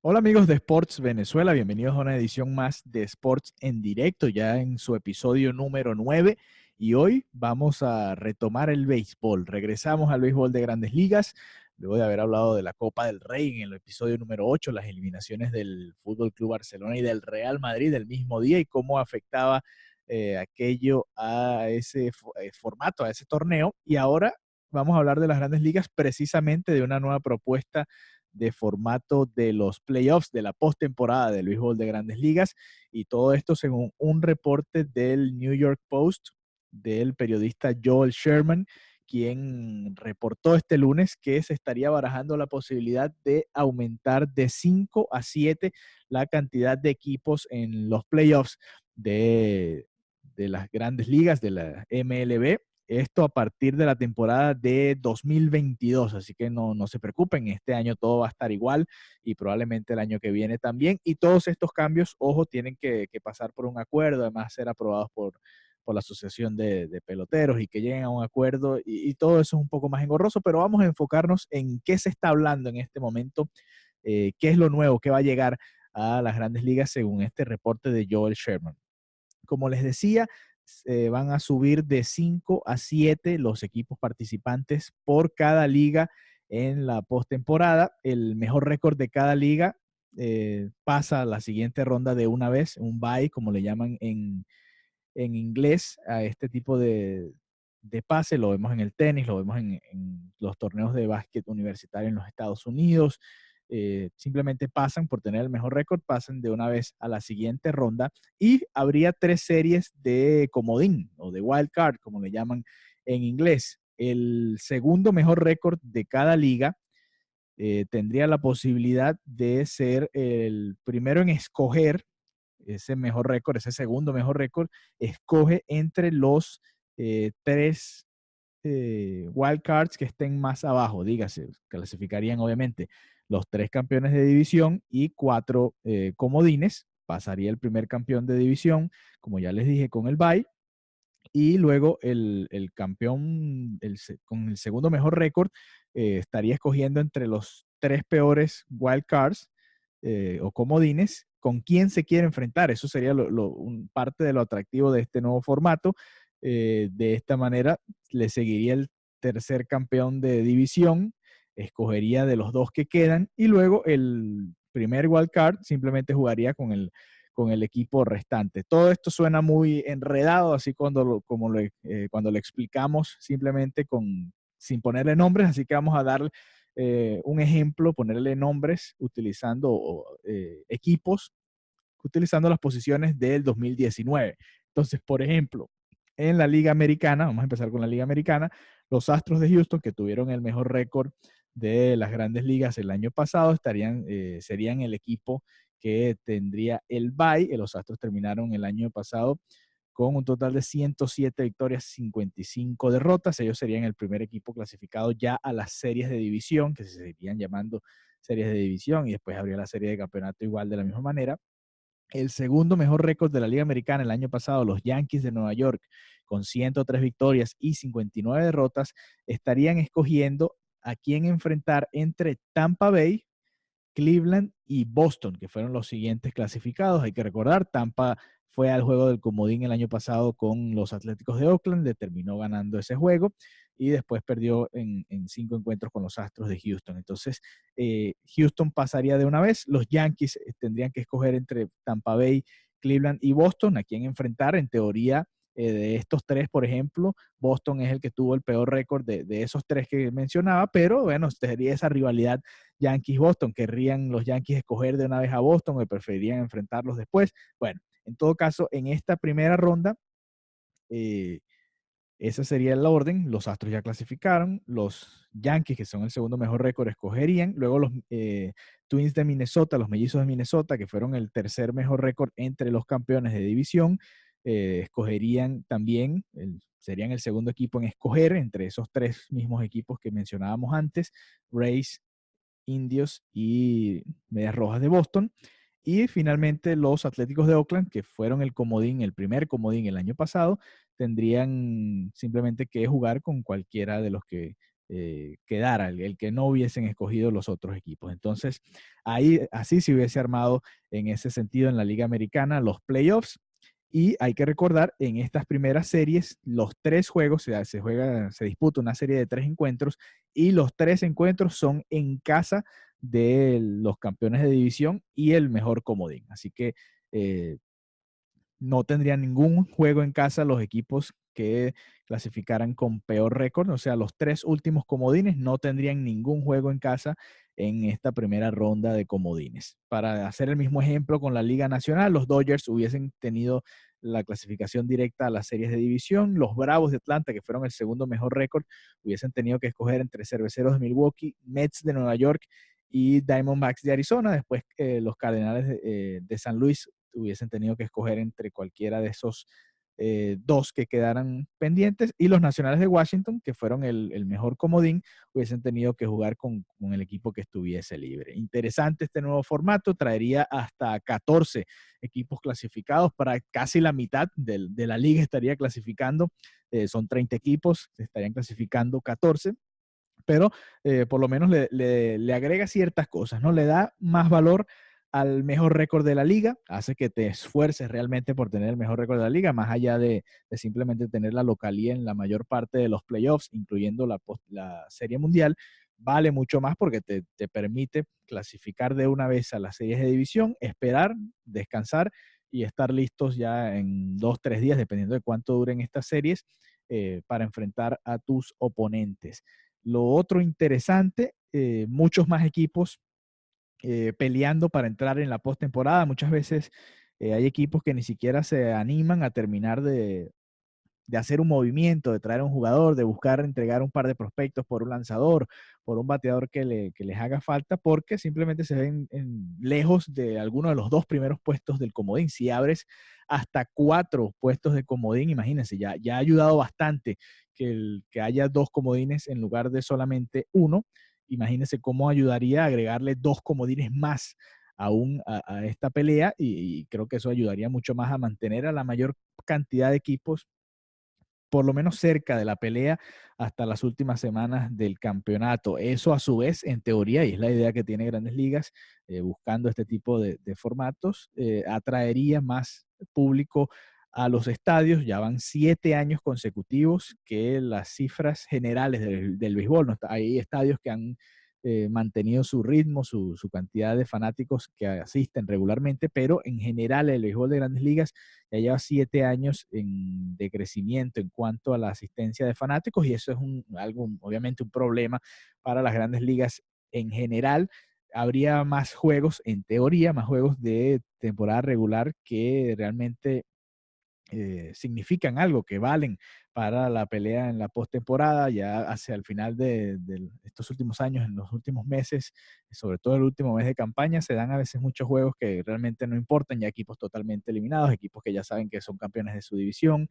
Hola amigos de Sports Venezuela, bienvenidos a una edición más de Sports en directo, ya en su episodio número 9 y hoy vamos a retomar el béisbol. Regresamos al béisbol de Grandes Ligas, luego de haber hablado de la Copa del Rey en el episodio número 8, las eliminaciones del Fútbol Club Barcelona y del Real Madrid el mismo día y cómo afectaba aquello a ese formato, a ese torneo. Y ahora vamos a hablar de las Grandes Ligas, precisamente de una nueva propuesta de formato de los playoffs, de la postemporada del béisbol de Grandes Ligas, y todo esto según un reporte del New York Post del periodista Joel Sherman, quien reportó este lunes que se estaría barajando la posibilidad de aumentar de 5 a 7 la cantidad de equipos en los playoffs de las grandes ligas, de la MLB. Esto a partir de la temporada de 2022, así que no se preocupen, este año todo va a estar igual y probablemente el año que viene también. Y todos estos cambios, ojo, tienen que pasar por un acuerdo, además ser aprobados por la Asociación de Peloteros y que lleguen a un acuerdo y todo eso es un poco más engorroso, pero vamos a enfocarnos en qué se está hablando en este momento, qué es lo nuevo que va a llegar a las grandes ligas según este reporte de Joel Sherman. Como les decía, van a subir de 5 a 7 los equipos participantes por cada liga en la postemporada. El mejor récord de cada liga pasa a la siguiente ronda de una vez, un bye, como le llaman en inglés, a este tipo de pase. Lo vemos en el tenis, lo vemos en los torneos de básquet universitario en los Estados Unidos. Simplemente pasan por tener el mejor récord, pasan de una vez a la siguiente ronda y habría tres series de comodín o de wild card, como le llaman en inglés. El segundo mejor récord de cada liga tendría la posibilidad de ser el primero en escoger ese mejor récord, ese segundo mejor récord, escoge entre los tres wild cards que estén más abajo, dígase, clasificarían obviamente los tres campeones de división y cuatro comodines, pasaría el primer campeón de división, como ya les dije, con el bye, y luego el campeón con el segundo mejor récord estaría escogiendo entre los tres peores wild cards o comodines con quién se quiere enfrentar. Eso sería parte de lo atractivo de este nuevo formato. De esta manera le seguiría el tercer campeón de división, escogería de los dos que quedan y luego el primer wild card simplemente jugaría con el equipo restante. Todo esto suena muy enredado, así cuando lo explicamos simplemente sin ponerle nombres, así que vamos a dar un ejemplo, ponerle nombres utilizando equipos, utilizando las posiciones del 2019. Entonces, por ejemplo, en la Liga Americana, vamos a empezar con la Liga Americana, los Astros de Houston, que tuvieron el mejor récord de las grandes ligas el año pasado, serían el equipo que tendría el bye. Los Astros terminaron el año pasado con un total de 107 victorias, 55 derrotas. Ellos serían el primer equipo clasificado ya a las series de división, que se seguirían llamando series de división, y después habría la serie de campeonato igual de la misma manera. El segundo mejor récord de la Liga Americana el año pasado, los Yankees de Nueva York, con 103 victorias y 59 derrotas, estarían escogiendo a quién enfrentar entre Tampa Bay, Cleveland y Boston, que fueron los siguientes clasificados. Hay que recordar, Tampa fue al juego del comodín el año pasado con los Atléticos de Oakland, le terminó ganando ese juego y después perdió en 5 encuentros con los Astros de Houston. Entonces, Houston pasaría de una vez. Los Yankees tendrían que escoger entre Tampa Bay, Cleveland y Boston a quién enfrentar. En teoría, de estos tres, por ejemplo, Boston es el que tuvo el peor récord de esos tres que mencionaba, pero bueno, sería esa rivalidad Yankees-Boston. ¿Querrían los Yankees escoger de una vez a Boston o preferirían enfrentarlos después? Bueno, en todo caso, en esta primera ronda, eh, esa sería el orden. Los Astros ya clasificaron. Los Yankees, que son el segundo mejor récord, escogerían. Luego los Twins de Minnesota, los Mellizos de Minnesota, que fueron el tercer mejor récord entre los campeones de división, escogerían también, serían el segundo equipo en escoger entre esos tres mismos equipos que mencionábamos antes, Rays, Indios y Medias Rojas de Boston. Y finalmente los Atléticos de Oakland, que fueron el comodín, el primer comodín el año pasado, tendrían simplemente que jugar con cualquiera de los que quedara, el que no hubiesen escogido los otros equipos. Entonces, ahí así se hubiese armado en ese sentido en la Liga Americana los playoffs. Y hay que recordar, en estas primeras series, los 3 juegos, se disputa una serie de 3 encuentros y los 3 encuentros son en casa de los campeones de división y el mejor comodín. Así que eh, no tendrían ningún juego en casa los equipos que clasificaran con peor récord. O sea, los 3 últimos comodines no tendrían ningún juego en casa en esta primera ronda de comodines. Para hacer el mismo ejemplo con la Liga Nacional, los Dodgers hubiesen tenido la clasificación directa a las series de división. Los Bravos de Atlanta, que fueron el segundo mejor récord, hubiesen tenido que escoger entre Cerveceros de Milwaukee, Mets de Nueva York y Diamondbacks de Arizona. Después los Cardenales de San Luis hubiesen tenido que escoger entre cualquiera de esos 2 que quedaran pendientes, y los Nacionales de Washington, que fueron el mejor comodín, hubiesen tenido que jugar con el equipo que estuviese libre. Interesante este nuevo formato, traería hasta 14 equipos clasificados, para casi la mitad de la liga estaría clasificando, son 30 equipos, se estarían clasificando 14, pero por lo menos le agrega ciertas cosas, ¿no? Le da más valor al mejor récord de la liga, hace que te esfuerces realmente por tener el mejor récord de la liga, más allá de simplemente tener la localía en la mayor parte de los playoffs, incluyendo la Serie Mundial. Vale mucho más porque te permite clasificar de una vez a las series de división, esperar, descansar y estar listos ya en 2, 3 días, dependiendo de cuánto duren estas series, para enfrentar a tus oponentes. Lo otro interesante, muchos más equipos peleando para entrar en la postemporada. Muchas veces hay equipos que ni siquiera se animan a terminar de hacer un movimiento, de traer a un jugador, de buscar entregar un par de prospectos por un lanzador, por un bateador que les haga falta, porque simplemente se ven lejos de alguno de los 2 primeros puestos del comodín. Si abres hasta 4 puestos de comodín, imagínense, ya ha ayudado bastante que haya 2 comodines en lugar de solamente uno. Imagínense cómo ayudaría a agregarle 2 comodines más aún a esta pelea, y creo que eso ayudaría mucho más a mantener a la mayor cantidad de equipos por lo menos cerca de la pelea hasta las últimas semanas del campeonato. Eso a su vez, en teoría, y es la idea que tiene Grandes Ligas, buscando este tipo de formatos, atraería más público a los estadios. Ya van 7 años consecutivos que las cifras generales del béisbol, ¿no? Hay estadios que han mantenido su ritmo, su cantidad de fanáticos que asisten regularmente, pero en general el béisbol de Grandes Ligas ya lleva 7 años de crecimiento en cuanto a la asistencia de fanáticos, y eso es algo, obviamente, un problema para las Grandes Ligas en general. Habría más juegos, en teoría, más juegos de temporada regular que realmente significan algo, que valen para la pelea en la postemporada. Ya hacia el final de estos últimos años, en los últimos meses, sobre todo el último mes de campaña, se dan a veces muchos juegos que realmente no importan, ya equipos totalmente eliminados, equipos que ya saben que son campeones de su división,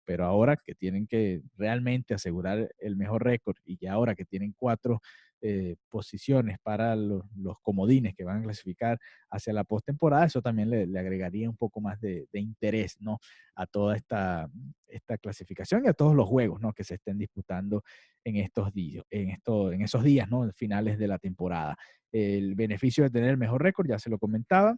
pero ahora que tienen que realmente asegurar el mejor récord, y ya ahora que tienen 4 posiciones para los comodines que van a clasificar hacia la postemporada, eso también le agregaría un poco más de interés, ¿no? A toda esta clasificación y a todos los juegos, ¿no? Que se estén disputando en estos días, en esos días, ¿no? Finales de la temporada. El beneficio de tener el mejor récord, ya se lo comentaba,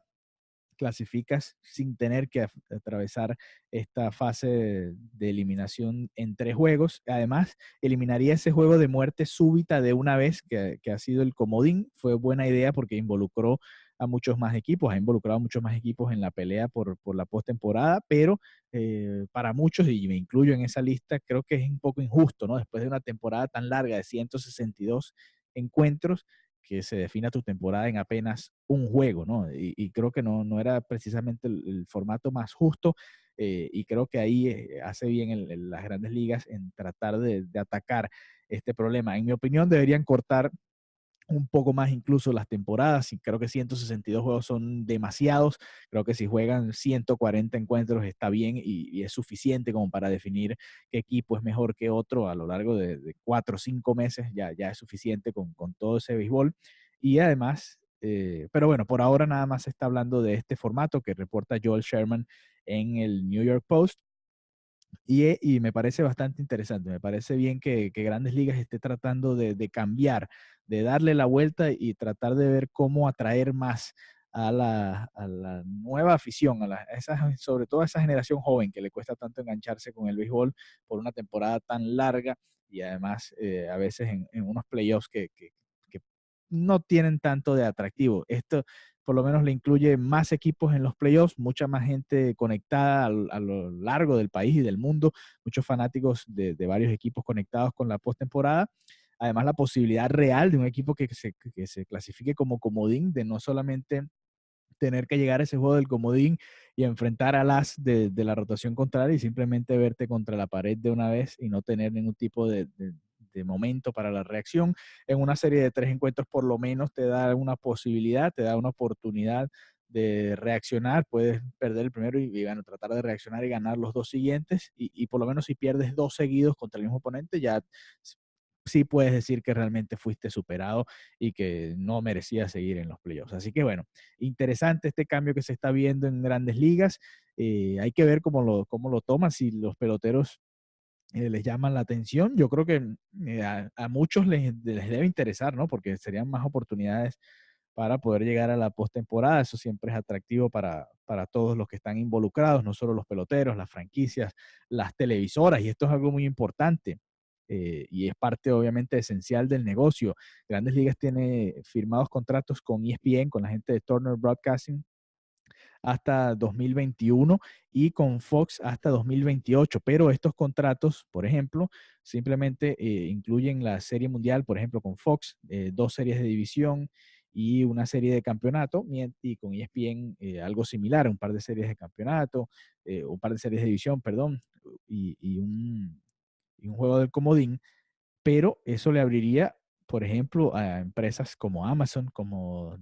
clasificas sin tener que atravesar esta fase de eliminación en 3 juegos. Además, eliminaría ese juego de muerte súbita de una vez que ha sido el comodín. Fue buena idea porque involucró a muchos más equipos, ha involucrado a muchos más equipos en la pelea por la postemporada, pero para muchos, y me incluyo en esa lista, creo que es un poco injusto, ¿no? Después de una temporada tan larga de 162 encuentros, que se defina tu temporada en apenas un juego, ¿no? Y creo que no era precisamente el formato más justo, y creo que ahí hace bien las grandes ligas en tratar de atacar este problema. En mi opinión, deberían cortar un poco más incluso las temporadas, y creo que 162 juegos son demasiados. Creo que si juegan 140 encuentros está bien, y es suficiente como para definir qué equipo es mejor que otro a lo largo de 4 o 5 meses. Ya es suficiente con todo ese béisbol. Y además, pero bueno, por ahora nada más se está hablando de este formato que reporta Joel Sherman en el New York Post, Y me parece bastante interesante, me parece bien que Grandes Ligas esté tratando de cambiar, de darle la vuelta y tratar de ver cómo atraer más a la nueva afición, sobre todo a esa generación joven que le cuesta tanto engancharse con el béisbol por una temporada tan larga y además a veces en unos playoffs que no tienen tanto de atractivo. Esto por lo menos le incluye más equipos en los playoffs, mucha más gente conectada a lo largo del país y del mundo, muchos fanáticos de varios equipos conectados con la postemporada. Además, la posibilidad real de un equipo que se clasifique como comodín, de no solamente tener que llegar a ese juego del comodín y enfrentar al as de la rotación contraria y simplemente verte contra la pared de una vez y no tener ningún tipo de momento para la reacción. En una serie de 3 encuentros por lo menos te da una posibilidad, te da una oportunidad de reaccionar, puedes perder el primero y bueno, tratar de reaccionar y ganar los dos siguientes y por lo menos si pierdes dos seguidos contra el mismo oponente ya sí puedes decir que realmente fuiste superado y que no merecías seguir en los playoffs. Así que bueno, interesante este cambio que se está viendo en grandes ligas. Hay que ver cómo lo toman, si los peloteros les llaman la atención. Yo creo que a muchos les debe interesar, ¿no? Porque serían más oportunidades para poder llegar a la postemporada. Eso siempre es atractivo para todos los que están involucrados, no solo los peloteros, las franquicias, las televisoras, y esto es algo muy importante. Y es parte obviamente esencial del negocio. Grandes Ligas tiene firmados contratos con ESPN, con la gente de Turner Broadcasting, hasta 2021 y con Fox hasta 2028. Pero estos contratos, por ejemplo, simplemente incluyen la Serie Mundial, por ejemplo, con Fox, dos series de división y una serie de campeonato, y con ESPN algo similar, un par de series de campeonato, un par de series de división, perdón, y un juego del comodín, pero eso le abriría, por ejemplo, a empresas como Amazon, como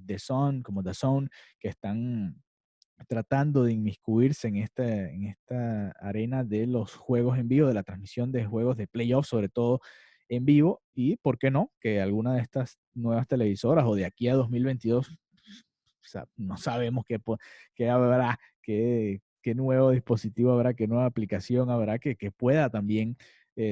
como The Zone, que están tratando de inmiscuirse en esta arena de los juegos en vivo, de la transmisión de juegos de playoffs, sobre todo en vivo, y por qué no, que alguna de estas nuevas televisoras o de aquí a 2022, no sabemos qué habrá, qué nuevo dispositivo habrá, qué nueva aplicación habrá que pueda también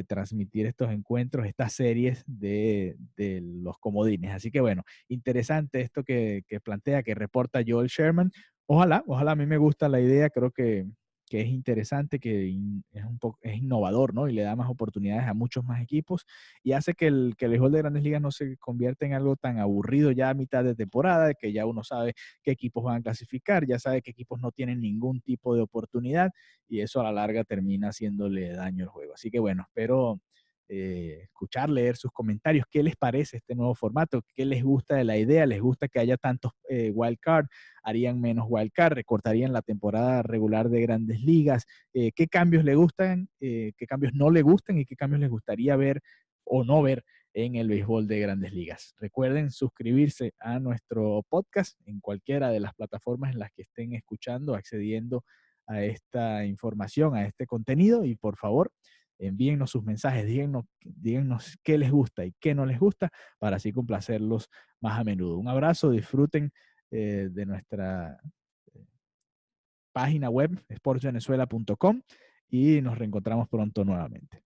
transmitir estos encuentros, estas series de los comodines. Así que bueno, interesante esto que plantea, que reporta Joel Sherman. Ojalá, a mí me gusta la idea, creo que es interesante, es un poco, es innovador, ¿no? Y le da más oportunidades a muchos más equipos y hace que el béisbol de Grandes Ligas no se convierta en algo tan aburrido ya a mitad de temporada, de que ya uno sabe qué equipos van a clasificar, ya sabe qué equipos no tienen ningún tipo de oportunidad y eso a la larga termina haciéndole daño al juego. Así que bueno, espero escuchar, leer sus comentarios. ¿Qué les parece este nuevo formato? ¿Qué les gusta de la idea? ¿Les gusta que haya tantos wild card? ¿Harían menos wild card? ¿Recortarían la temporada regular de Grandes Ligas? ¿Qué cambios le gustan? ¿Qué cambios no le gustan? ¿Y qué cambios les gustaría ver o no ver en el béisbol de Grandes Ligas? Recuerden suscribirse a nuestro podcast en cualquiera de las plataformas en las que estén escuchando, accediendo a esta información, a este contenido, y por favor envíennos sus mensajes, díganos qué les gusta y qué no les gusta para así complacerlos más a menudo. Un abrazo, disfruten de nuestra eh, página web sportsvenezuela.com y nos reencontramos pronto nuevamente.